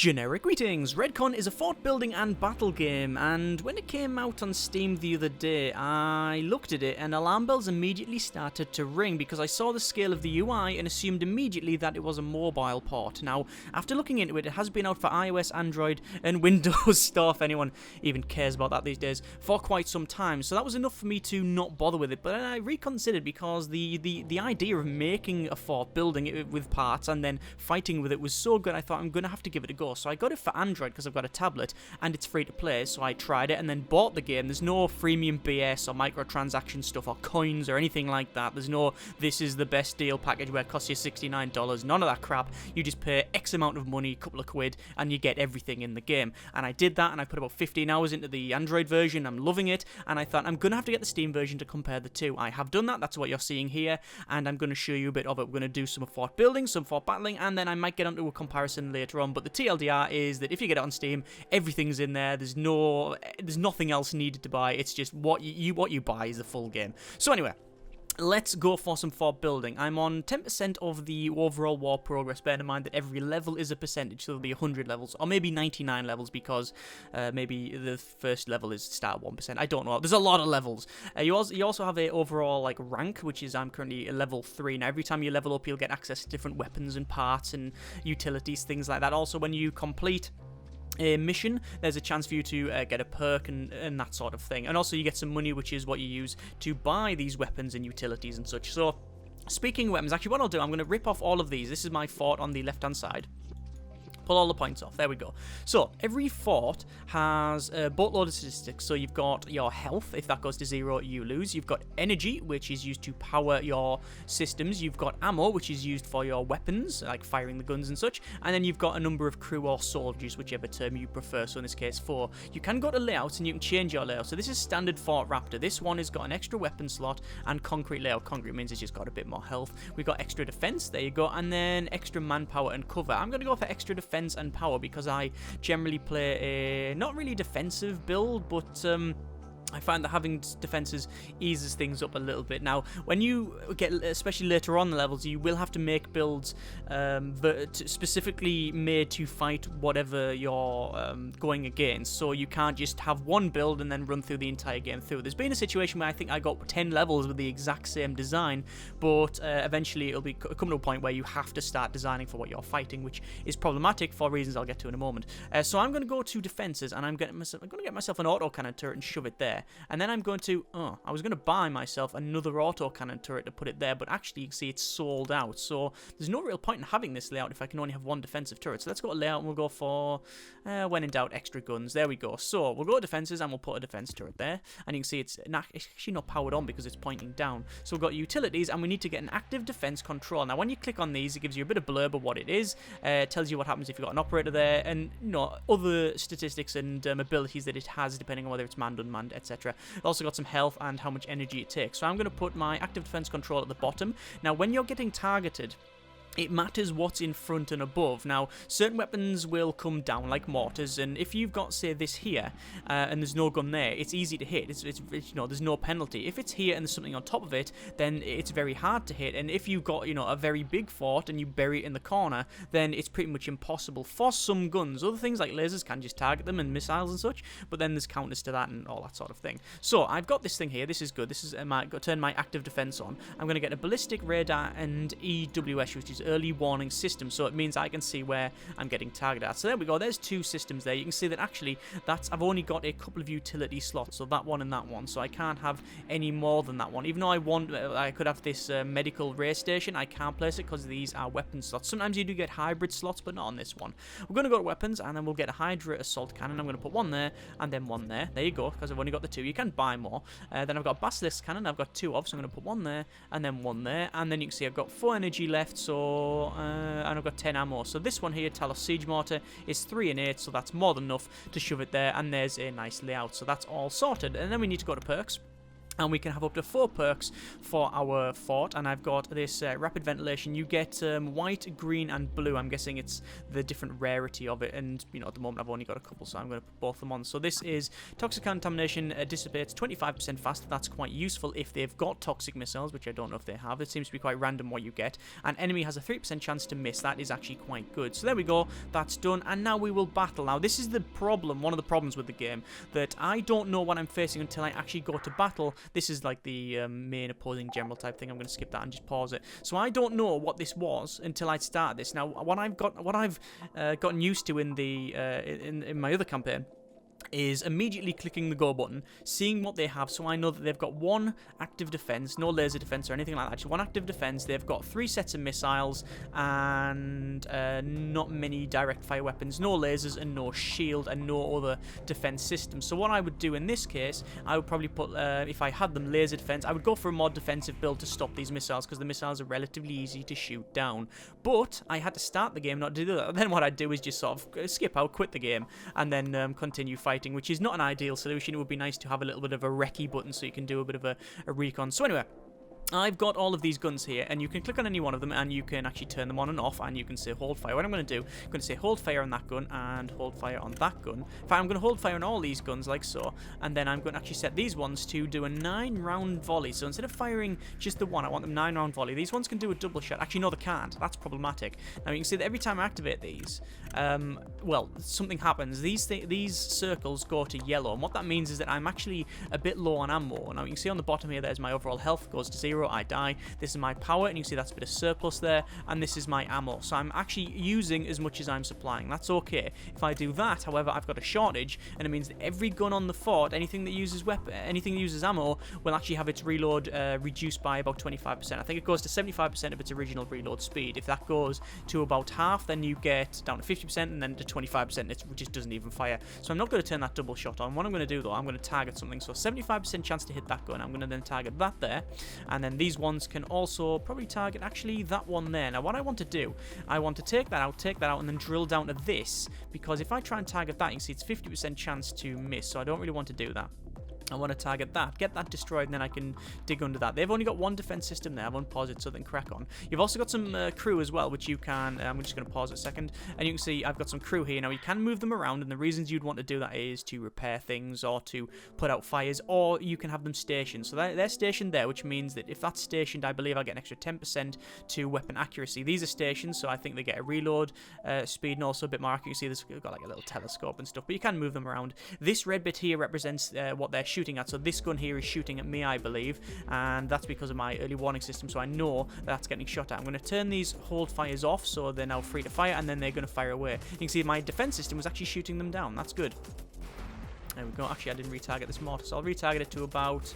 Generic greetings! Redcon is a fort building and battle game, and when it came out on Steam the other day, I looked at it and alarm bells immediately started to ring because I saw the scale of the UI and assumed immediately that it was a mobile port. Now, after looking into it, it has been out for iOS, Android, and Windows Store, if anyone even cares about that these days, for quite some time, so that was enough for me to not bother with it, but I reconsidered because the idea of making a fort, building it with parts, and then fighting with it was so good I thought I'm going to have to give it a go. So I got it for Android because I've got a tablet and it's free to play, so I tried it and then bought the game. There's no freemium BS or microtransaction stuff or coins or anything like that. There's no this is the best deal package where it costs you $69, none of that crap. You just pay X amount of money, a couple of quid, and you get everything in the game. And I did that and I put about 15 hours into the Android version. I'm loving it, and I thought I'm going to have to get the Steam version to compare the two. I have done that, that's what you're seeing here, and I'm going to show you a bit of it. We're going to do some fort building, some fort battling, and then I might get onto a comparison later on, but the TLDR is that if you get it on Steam, everything's in there. There's nothing else needed to buy. It's just what you buy is the full game. So anyway, let's go for some fort building. I'm on 10% of the overall war progress. Bear in mind that every level is a percentage, so there'll be 100 levels, or maybe 99 levels, because maybe the first level is start at 1%. I don't know. There's a lot of levels. You also have a overall like rank, which is I'm currently a level 3. Now, every time you level up, you'll get access to different weapons and parts and utilities, things like that. Also, when you complete a mission, there's a chance for you to get a perk and that sort of thing, and also you get some money, which is what you use to buy these weapons and utilities and such. So speaking of weapons, actually what I'll do, I'm going to rip off all of these. This is my fort on the left hand side. Pull all the points off. There we go. So every fort has a boatload of statistics. So you've got your health. If that goes to 0, you lose. You've got energy, which is used to power your systems. You've got ammo, which is used for your weapons, like firing the guns and such. And then you've got a number of crew or soldiers, whichever term you prefer. So in this case, 4. You can go to layouts and you can change your layout. So this is standard Fort Raptor. This one has got an extra weapon slot and concrete layout. Concrete means it's just got a bit more health. We've got extra defense. There you go. And then extra manpower and cover. I'm going to go for extra defense and power because I generally play a not really defensive build, but I find that having defenses eases things up a little bit. Now, when you get, especially later on the levels, you will have to make builds specifically made to fight whatever you're going against. So you can't just have one build and then run through the entire game through. There's been a situation where I think I got 10 levels with the exact same design, but eventually it'll be come to a point where you have to start designing for what you're fighting, which is problematic for reasons I'll get to in a moment. So I'm going to go to defenses, and I'm going to get myself an autocannon turret and shove it there. And then I'm going to, I was going to buy myself another autocannon turret to put it there, but actually you can see it's sold out. So there's no real point in having this layout if I can only have one defensive turret. So let's go to layout and we'll go for, when in doubt, extra guns. There we go. So we'll go to defenses and we'll put a defense turret there. And you can see it's actually not powered on because it's pointing down. So we've got utilities and we need to get an active defense control. Now when you click on these, it gives you a bit of blurb of what it is. It tells you what happens if you've got an operator there, and other statistics and abilities that it has depending on whether it's manned, unmanned, etc. It's also got some health and how much energy it takes. So I'm going to put my active defense control at the bottom. Now when you're getting targeted, it matters what's in front and above. Now, certain weapons will come down, like mortars, and if you've got, say, this here, and there's no gun there, it's easy to hit. It's there's no penalty. If it's here and there's something on top of it, then it's very hard to hit. And if you've got, a very big fort and you bury it in the corner, then it's pretty much impossible for some guns. Other things like lasers can just target them, and missiles and such, but then there's counters to that and all that sort of thing. So I've got this thing here. This is good. This is turn my active defense on. I'm going to get a ballistic radar and EWS, which is early warning system, so it means I can see where I'm getting targeted at. So there we go, there's 2 systems there. You can see that actually I've only got a couple of utility slots, so that one and that one, so I can't have any more than that one. Even though I could have this medical ray station, I can't place it because these are weapon slots. Sometimes you do get hybrid slots, but not on this one. We're going to go to weapons, and then we'll get a Hydra assault cannon. I'm going to put one there and then one there. There you go, because I've only got the 2. You can buy more. Then I've got basilisk cannon. I've got 2 of, so I'm going to put one there and then one there, and then you can see I've got 4 energy left, so and I've got 10 ammo. So this one here, Talos Siege Mortar, is 3 and 8, so that's more than enough to shove it there, and there's a nice layout. So that's all sorted, and then we need to go to perks. And we can have up to 4 perks for our fort. And I've got this rapid ventilation. You get white, green, and blue. I'm guessing it's the different rarity of it. And, you know, at the moment I've only got a couple, so I'm going to put both of them on. So this is toxic contamination dissipates 25% faster. That's quite useful if they've got toxic missiles, which I don't know if they have. It seems to be quite random what you get. And enemy has a 3% chance to miss. That is actually quite good. So there we go. That's done. And now we will battle. Now, this is the problem, one of the problems with the game, that I don't know what I'm facing until I actually go to battle. This is like the main opposing general type thing. I'm going to skip that and just pause it. So I don't know what this was until I start this. Now, what I've gotten used to in the in my other campaign is immediately clicking the go button, seeing what they have, so I know that they've got 1 active defense, no laser defense or anything like that, just 1 active defense. They've got 3 sets of missiles and not many direct fire weapons, no lasers and no shield and no other defense system. So what I would do in this case, I would probably put, if I had them laser defense, I would go for a more defensive build to stop these missiles, because the missiles are relatively easy to shoot down. But I had to start the game not to do that. Then what I'd do is just sort of skip out, quit the game, and then continue fighting, which is not an ideal solution. It would be nice to have a little bit of a recce button so you can do a bit of a recon. So anyway, I've got all of these guns here, and you can click on any one of them and you can actually turn them on and off, and you can say hold fire. What I'm going to do, I'm going to say hold fire on that gun and hold fire on that gun. In fact, I'm going to hold fire on all these guns like so, and then I'm going to actually set these ones to do a 9-round volley. So instead of firing just the one, I want them 9-round volley. These ones can do a double shot. Actually, no, they can't. That's problematic. Now, you can see that every time I activate these, well, something happens. These circles go to yellow, and what that means is that I'm actually a bit low on ammo. Now, you can see on the bottom here, there's my overall health goes to 0. I die. This is my power, and you can see that's a bit of surplus there, and this is my ammo. So I'm actually using as much as I'm supplying. That's okay. If I do that, however, I've got a shortage, and it means that every gun on the fort, anything that uses ammo, will actually have its reload reduced by about 25%. I think it goes to 75% of its original reload speed. If that goes to about half, then you get down to 50%, and then to 25%, it just doesn't even fire. So I'm not going to turn that double shot on. What I'm going to do, though, I'm going to target something. So 75% chance to hit that gun. I'm going to then target that there, and then these ones can also probably target actually that one there. Now, what I want to do, I want to take that out, and then drill down to this, because if I try and target that, you can see it's 50% chance to miss, so I don't really want to do that. I want to target that, get that destroyed, and then I can dig under that. They've only got 1 defense system there. I've unpaused it so they can crack on. You've also got some crew as well, which you can, I'm just going to pause it a second, and you can see I've got some crew here. Now, you can move them around, and the reasons you'd want to do that is to repair things or to put out fires, or you can have them stationed. So they're stationed there, which means that if that's stationed, I believe I'll get an extra 10% to weapon accuracy. These are stationed, so I think they get a reload speed and also a bit more accuracy. They've got like a little telescope and stuff, but you can move them around. This red bit here represents what they're shooting at. So this gun here is shooting at me, I believe, and that's because of my early warning system, so I know that's getting shot at. I'm going to turn these hold fires off, so they're now free to fire, and then they're going to fire away. You can see my defense system was actually shooting them down. That's good. There we go. Actually, I didn't retarget this mortar, so I'll retarget it to about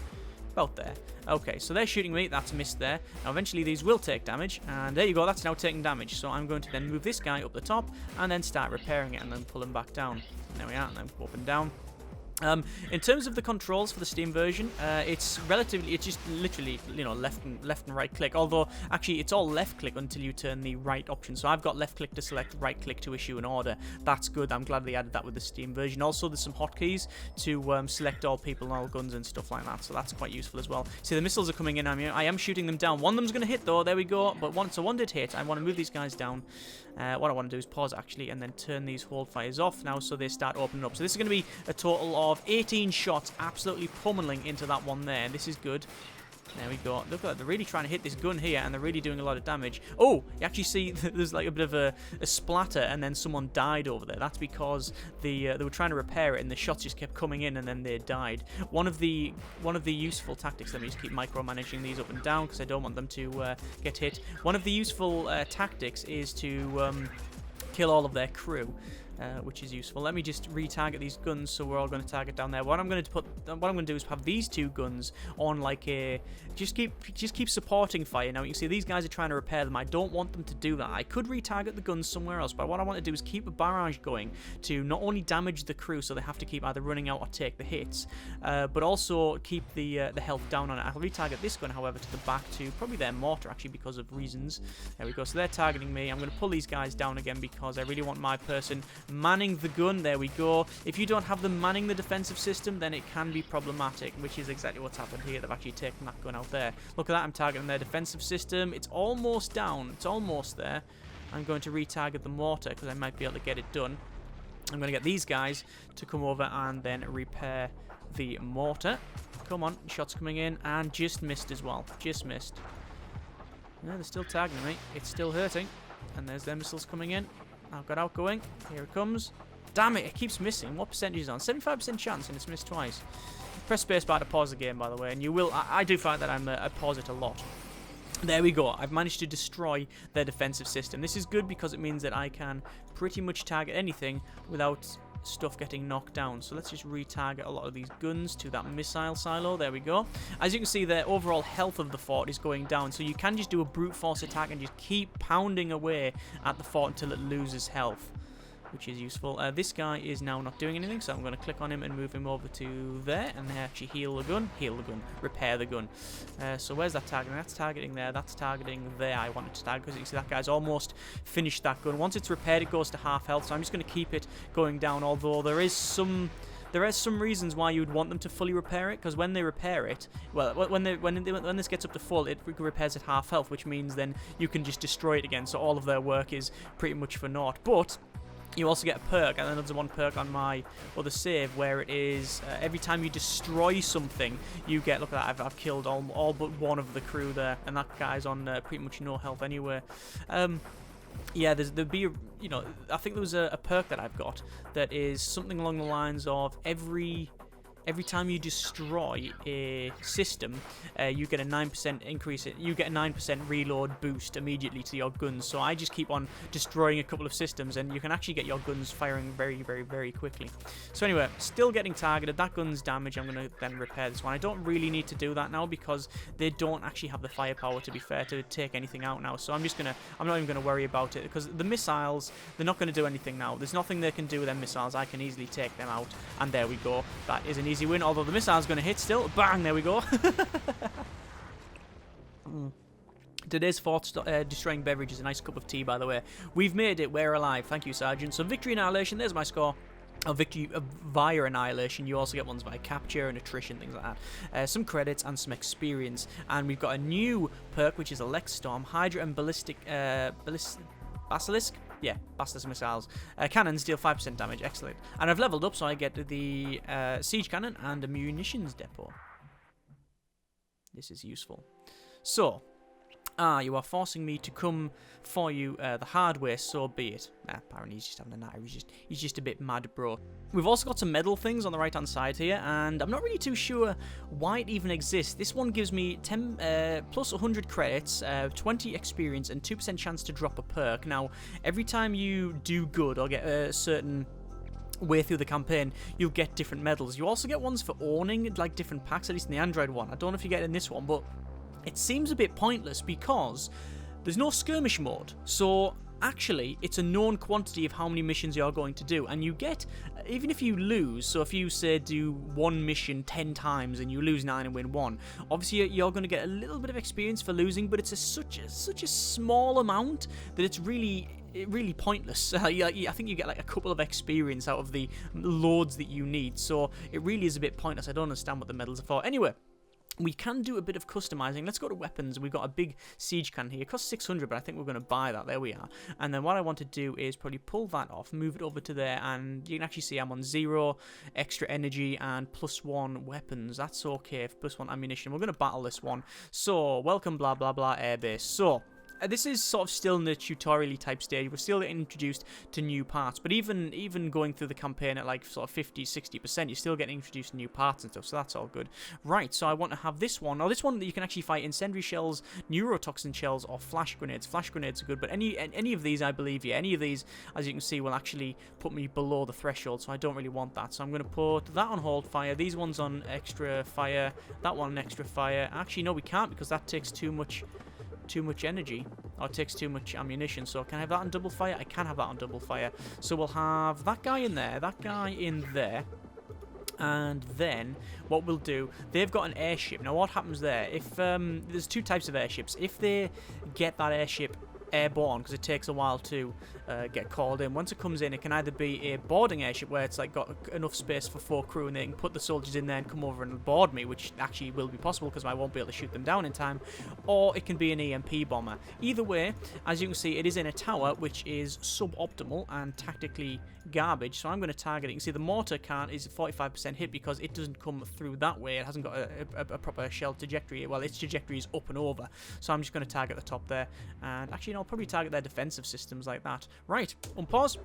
there. Okay, so they're shooting me. That's missed there. Now, eventually, these will take damage, and there you go. That's now taking damage. So I'm going to then move this guy up the top, and then start repairing it, and then pull him back down. There we are, and then up and down. In terms of the controls for the Steam version, it's just literally, you know, left and right click, although actually it's all left click until you turn the right option. So I've got left click to select, right click to issue an order. That's good. I'm glad they added that with the Steam version. Also, there's some hotkeys to select all people and all guns and stuff like that, so that's quite useful as well. See, the missiles are coming in. I am shooting them down. One of them's going to hit though. There we go. But one did hit. I want to move these guys down. What I want to do is pause actually, and then turn these hold fires off now, so they start opening up. So this is going to be a total of 18 shots, absolutely pummeling into that one there. This is good. There we go. Look at that. They're really trying to hit this gun here, and they're really doing a lot of damage. Oh, you actually see there's like a bit of a splatter, and then someone died over there. That's because they were trying to repair it, and the shots just kept coming in, and then they died. One of the useful tactics, let me just keep micromanaging these up and down because I don't want them to get hit. One of the useful tactics is to kill all of their crew. Which is useful. Let me just retarget these guns, so we're all going to target down there. What I'm going to do is have these two guns on like a just keep supporting fire. Now you can see these guys are trying to repair them. I don't want them to do that. I could retarget the guns somewhere else, but what I want to do is keep a barrage going to not only damage the crew, so they have to keep either running out or take the hits, but also keep the health down on it. I'll retarget this gun, however, to the back to probably their mortar actually because of reasons. There we go. So they're targeting me. I'm going to pull these guys down again because I really want my person manning the gun. There we go. If you don't have them manning the defensive system, then it can be problematic, which is exactly what's happened here. They've actually taken that gun out there. Look at that. I'm targeting their defensive system. It's almost down. It's almost there. I'm going to retarget the mortar because I might be able to get it done. I'm going to get these guys to come over and then repair the mortar. Come on, shots coming in, and just missed as well. Just missed. No, they're still tagging me. It's still hurting. And there's their missiles coming in. I've got outgoing. Here it comes. Damn it, it keeps missing. What percentage is it on? 75% chance, and it's missed twice. Press spacebar to pause the game, by the way, and you will. I do find that I pause it a lot. There we go. I've managed to destroy their defensive system. This is good because it means that I can pretty much target anything without stuff getting knocked down. So let's just retarget a lot of these guns to that missile silo. There we go. As you can see, the overall health of the fort is going down. So you can just do a brute force attack and just keep pounding away at the fort until it loses health, which is useful. This guy is now not doing anything, so I'm going to click on him and move him over to there, and then actually heal the gun, repair the gun. So where's that targeting? That's targeting there, that's targeting there. I wanted to target because you see that guy's almost finished that gun. Once it's repaired, it goes to half health, so I'm just going to keep it going down, although there are some reasons why you would want them to fully repair it, because when they repair it, well, when this gets up to full, it repairs at half health, which means then you can just destroy it again, so all of their work is pretty much for naught. But you also get a perk, and then there's one perk on my other save where it is every time you destroy something, you get, look at that, I've killed all but one of the crew there, and that guy's on pretty much no health anyway. Yeah, there'd be, I think there was a perk that I've got that is something along the lines of every time you destroy a system, you get a 9% increase. You get a 9% reload boost immediately to your guns. So I just keep on destroying a couple of systems, and you can actually get your guns firing very, very, very quickly. So anyway, still getting targeted. That gun's damaged. I'm going to then repair this one. I don't really need to do that now because they don't actually have the firepower, to be fair, to take anything out now. So I'm not even going to worry about it, because the missiles, they're not going to do anything now. There's nothing they can do with their missiles. I can easily take them out, and there we go. That is an easy win, although the missile's going to hit still. Bang, there we go. Today's fort destroying beverage is a nice cup of tea, by the way. We've made it. We're alive. Thank you, Sergeant. So victory, annihilation. There's my score. Victory via annihilation. You also get ones by capture and attrition, things like that. Some credits and some experience. And we've got a new perk, which is a Lex Storm, Hydra and Basilisk. Yeah, Basilisk missiles. Cannons deal 5% damage. Excellent. And I've leveled up, so I get the siege cannon and a munitions depot. This is useful. So, you are forcing me to come for you the hard way, so be it. Apparently he's just having a night. He's just a bit mad, bro. We've also got some medal things on the right-hand side here, and I'm not really too sure why it even exists. This one gives me 10 plus 100 credits, 20 experience, and 2% chance to drop a perk. Now, every time you do good or get a certain way through the campaign, you'll get different medals. You also get ones for owning, like different packs, at least in the Android one. I don't know if you get it in this one, but it seems a bit pointless because there's no skirmish mode. So actually, it's a known quantity of how many missions you're going to do, and you get, even if you lose, so if you say do one mission 10 times and you lose 9 and win 1, obviously you're going to get a little bit of experience for losing, but it's such a small amount that it's really pointless. I think you get like a couple of experience out of the loads that you need, so it really is a bit pointless. I don't understand what the medals are for. Anyway, we can do a bit of customizing. Let's go to weapons. We've got a big siege cannon here. It costs 600, but I think we're going to buy that. There we are. And then what I want to do is probably pull that off, move it over to there, and you can actually see I'm on 0 extra energy and +1 weapons. That's okay. +1 ammunition. We're going to battle this one. So, welcome, blah, blah, blah, airbase. So, this is sort of still in the tutorial type stage. We're still getting introduced to new parts, but even going through the campaign at like sort of 50-60%, you're still getting introduced to new parts and stuff, so that's all good. Right, so I want to have this one, that you can actually fight incendiary shells, neurotoxin shells, or flash grenades. Flash grenades are good, but any of these, I believe, yeah, any of these, as you can see, will actually put me below the threshold, so I don't really want that. So I'm going to put that on hold fire, these ones on extra fire, that one on extra fire. Actually, no, we can't, because that takes too much energy, or it takes too much ammunition. So can I have that on double fire? I can have that on double fire. So we'll have that guy in there, that guy in there, and then what we'll do, they've got an airship. Now what happens there, if there's two types of airships, if they get that airship airborne because it takes a while to get called in. Once it comes in, it can either be a boarding airship where it's like got enough space for 4 crew and they can put the soldiers in there and come over and board me, which actually will be possible because I won't be able to shoot them down in time, or it can be an EMP bomber. Either way, as you can see, it is in a tower which is suboptimal and tactically garbage, so I'm going to target it. You can see the mortar can't is 45% hit because it doesn't come through that way. It hasn't got a proper shell trajectory. Well, its trajectory is up and over, so I'm just going to target the top there, and actually I'll probably target their defensive systems like that. Right, unpause,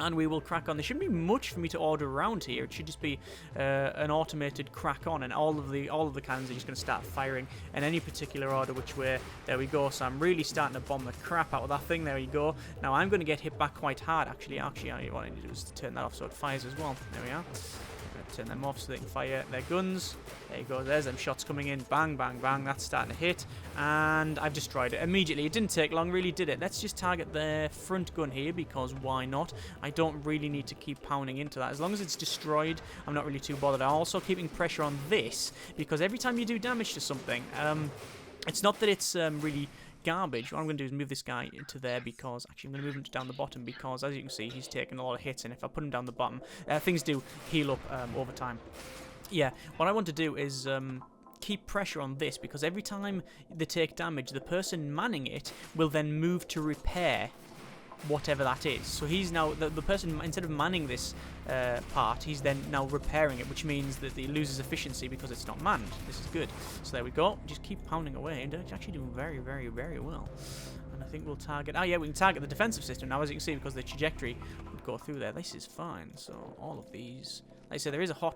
and we will crack on. There shouldn't be much for me to order around here. It should just be an automated crack on, and all of the cannons are just going to start firing in any particular order which way. There we go. So I'm really starting to bomb the crap out of that thing. There you go. Now I'm going to get hit back quite hard. Actually, what I need to do is to turn that off so it fires as well. There we are. Turn them off so they can fire their guns. There you go, there's them shots coming in. Bang, bang, bang. That's starting to hit. And I've destroyed it immediately. It didn't take long, really, did it? Let's just target their front gun here because why not? I don't really need to keep pounding into that. As long as it's destroyed, I'm not really too bothered. I'm also keeping pressure on this because every time you do damage to something, it's not that it's really garbage. What I'm going to do is move this guy into there because actually I'm going to move him down the bottom because as you can see he's taking a lot of hits, and if I put him down the bottom things do heal up over time. Yeah, what I want to do is keep pressure on this because every time they take damage the person manning it will then move to repair whatever that is. So he's now the person, instead of manning this part, he's then now repairing it, which means that he loses efficiency because it's not manned. This is good. So there we go. Just keep pounding away, and it's actually doing very, very, very well. And I think we'll target. Oh yeah, we can target the defensive system now, as you can see, because the trajectory would go through there. This is fine. So all of these. Like I said,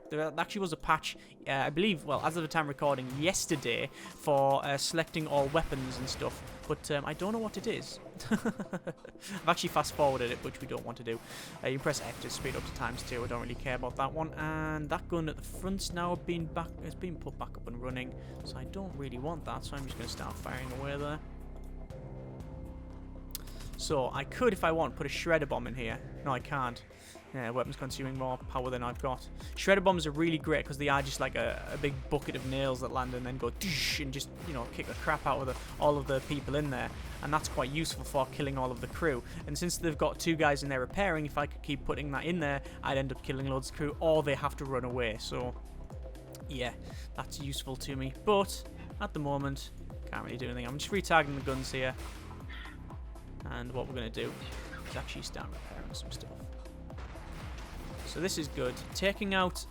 there actually was a patch, I believe, well, as of the time recording, yesterday, for selecting all weapons and stuff, but I don't know what it is. I've actually fast-forwarded it, which we don't want to do. You can press F to speed up to ×2, I don't really care about that one, and that gun at the front's now been put back up and running, so I don't really want that, so I'm just going to start firing away there. So, I could, if I want, put a shredder bomb in here. No, I can't. Yeah, weapons consuming more power than I've got. Shredder bombs are really great because they are just like a big bucket of nails that land and then go and just, you know, kick the crap out of all of the people in there. And that's quite useful for killing all of the crew. And since they've got 2 guys in there repairing, if I could keep putting that in there, I'd end up killing loads of crew, or they have to run away. So, yeah, that's useful to me. But, at the moment, can't really do anything. I'm just retargeting the guns here. And what we're going to do is actually start repairing some stuff. So this is good. Taking out...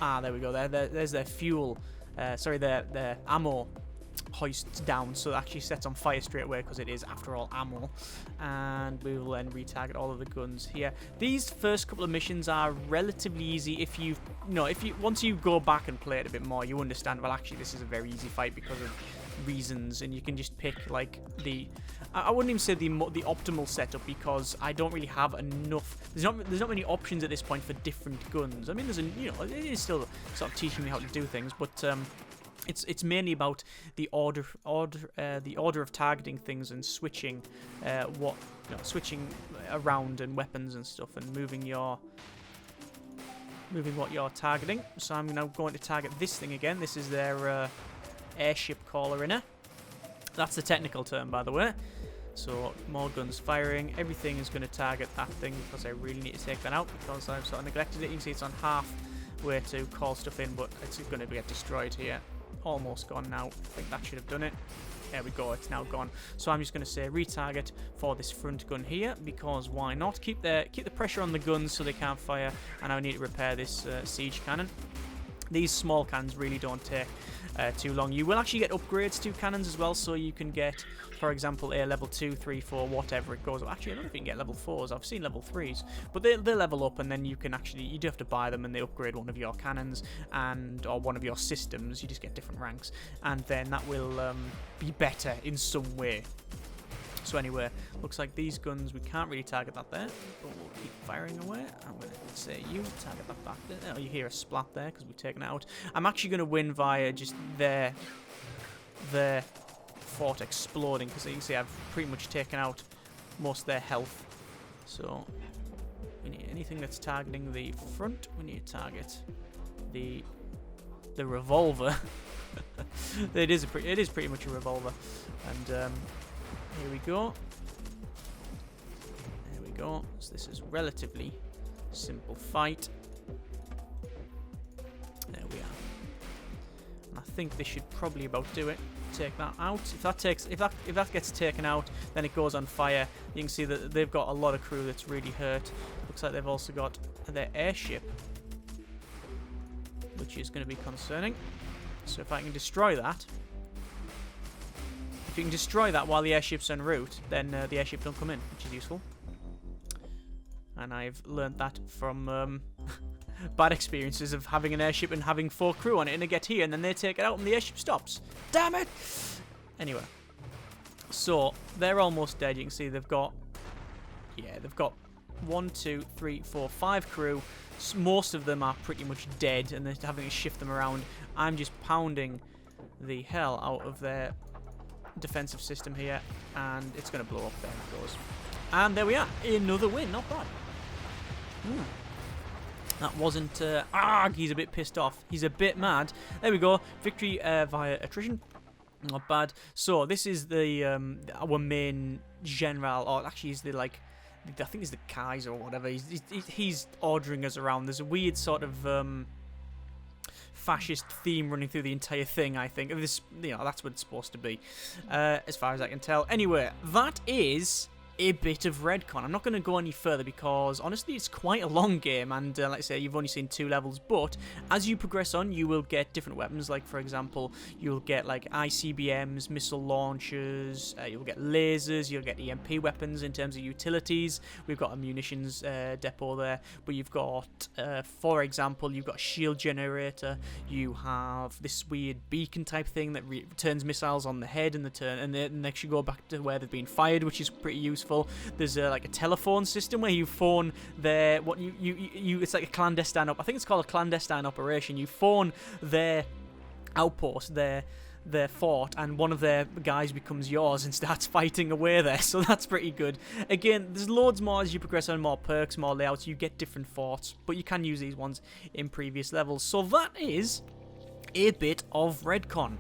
Ah, there we go. There's their fuel. Sorry, their ammo hoists down. So it actually sets on fire straight away because it is, after all, ammo. And we will then retarget all of the guns here. These first couple of missions are relatively easy if you... once you go back and play it a bit more, you understand, well, actually, this is a very easy fight because of reasons, and you can just pick like I wouldn't even say the optimal setup because I don't really have enough. There's not many options at this point for different guns. I mean, there's it is still sort of teaching me how to do things, but it's mainly about the order of targeting things and switching switching around and weapons and stuff and moving what you're targeting. So I'm now going to target this thing again. This is their airship caller inner. That's the technical term, by the way. So more guns firing. Everything is going to target that thing because I really need to take that out because I've sort of neglected it. You can see it's on halfway to call stuff in, but it's going to get destroyed here. Almost gone now. I think that should have done it. There we go, it's now gone. So I'm just going to say retarget for this front gun here because why not? Keep the pressure on the guns so they can't fire, and I need to repair this siege cannon. These small cannons really don't take too long. You will actually get upgrades to cannons as well, so you can get, for example, a level 2, 3, 4, whatever it goes. Actually, I don't know if you can get level 4s. I've seen level 3s, but they level up, and then you can actually, you do have to buy them, and they upgrade one of your cannons or one of your systems. You just get different ranks, and then that will be better in some way. So anyway, looks like these guns, we can't really target that there, but we'll keep firing away. I'm going to say you target that back there. Oh, you hear a splat there because we've taken it out. I'm actually going to win via just their fort exploding because you can see I've pretty much taken out most of their health. So we need anything that's targeting the front. We need to target the revolver. It is pretty much a revolver, and Here we go. There we go. So this is relatively simple fight. There we are. And I think this should probably about do it. Take that out. If that gets taken out, then it goes on fire. You can see that they've got a lot of crew that's really hurt. Looks like they've also got their airship, which is going to be concerning. So if I can destroy that, if you can destroy that while the airship's en route, then the airship don't come in, which is useful. And I've learned that from bad experiences of having an airship and having 4 crew on it, and they get here and then they take it out and the airship stops. Damn it! Anyway, so they're almost dead. You can see they've got 1, 2, 3, 4, 5 crew. Most of them are pretty much dead, and they're having to shift them around. I'm just pounding the hell out of their defensive system here, and it's going to blow up. There it goes. And there we are. Another win. Not bad. That wasn't... he's a bit pissed off. He's a bit mad. There we go. Victory via attrition. Not bad. So this is the our main general, or actually he's the like... I think he's the Kaiser or whatever. He's ordering us around. There's a weird sort of fascist theme running through the entire thing, I think. This, that's what it's supposed to be, as far as I can tell. Anyway, that is a bit of Redcon. I'm not going to go any further because, honestly, it's quite a long game, and like I say, you've only seen 2 levels, but as you progress on, you will get different weapons. Like, for example, you'll get, like, ICBMs, missile launchers, you'll get lasers, you'll get EMP weapons in terms of utilities. We've got a munitions depot there, but you've got, for example, you've got a shield generator, you have this weird beacon type thing that returns missiles on the head and they should go back to where they've been fired, which is pretty useful. There's like a telephone system where you phone their it's like a clandestine I think it's called a clandestine operation. You phone their outpost, their fort, and one of their guys becomes yours and starts fighting away there, so that's pretty good. Again, there's loads more as you progress on, more perks, more layouts, you get different forts, but you can use these ones in previous levels. So that is a bit of Redcon.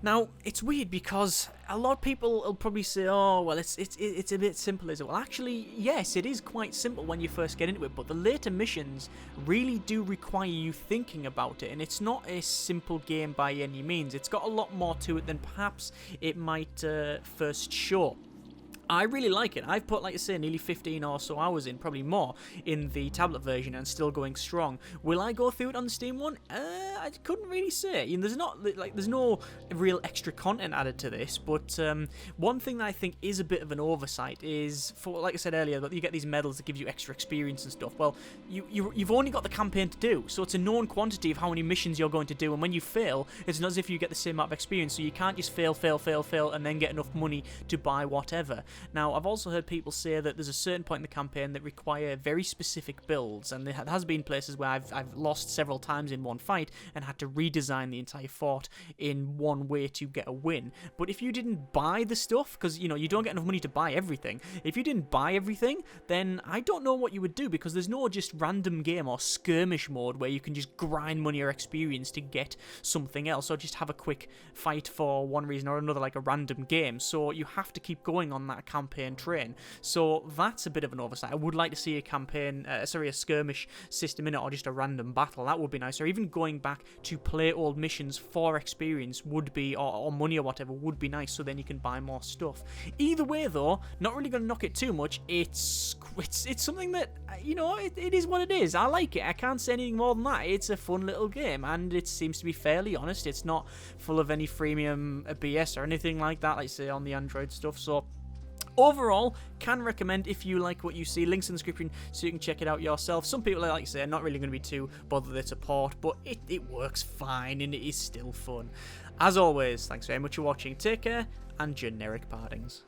Now, it's weird because a lot of people will probably say, oh, well, it's a bit simple, is it? Well, actually, yes, it is quite simple when you first get into it, but the later missions really do require you thinking about it, and it's not a simple game by any means. It's got a lot more to it than perhaps it might first show. I really like it. I've put, like I say, nearly 15 or so hours in, probably more, in the tablet version and still going strong. Will I go through it on the Steam one? I couldn't really say. There's no real extra content added to this, but one thing that I think is a bit of an oversight is, for like I said earlier, that you get these medals that give you extra experience and stuff. Well, you've only got the campaign to do, so it's a known quantity of how many missions you're going to do, and when you fail, it's not as if you get the same amount of experience, so you can't just fail, and then get enough money to buy whatever. Now, I've also heard people say that there's a certain point in the campaign that require very specific builds, and there has been places where I've lost several times in one fight and had to redesign the entire fort in one way to get a win. But if you didn't buy the stuff, because, you don't get enough money to buy everything, if you didn't buy everything, then I don't know what you would do, because there's no just random game or skirmish mode where you can just grind money or experience to get something else, or just have a quick fight for one reason or another, like a random game. So you have to keep going on that campaign train. So that's a bit of an oversight. I would like to see a skirmish system in it, or just a random battle. That would be nice. Or even going back to play old missions for experience would be, or money or whatever, would be nice, so then you can buy more stuff. Either way, though, not really going to knock it too much. It's something that, it is what it is. I like it. I can't say anything more than that. It's a fun little game, and it seems to be fairly honest. It's not full of any freemium BS or anything like that, like say on the Android stuff. So overall, can recommend if you like what you see. Links in the description so you can check it out yourself. Some people, like I say, are not really going to be too bothered with its support, but it works fine and it is still fun. As always, thanks very much for watching. Take care, and generic partings.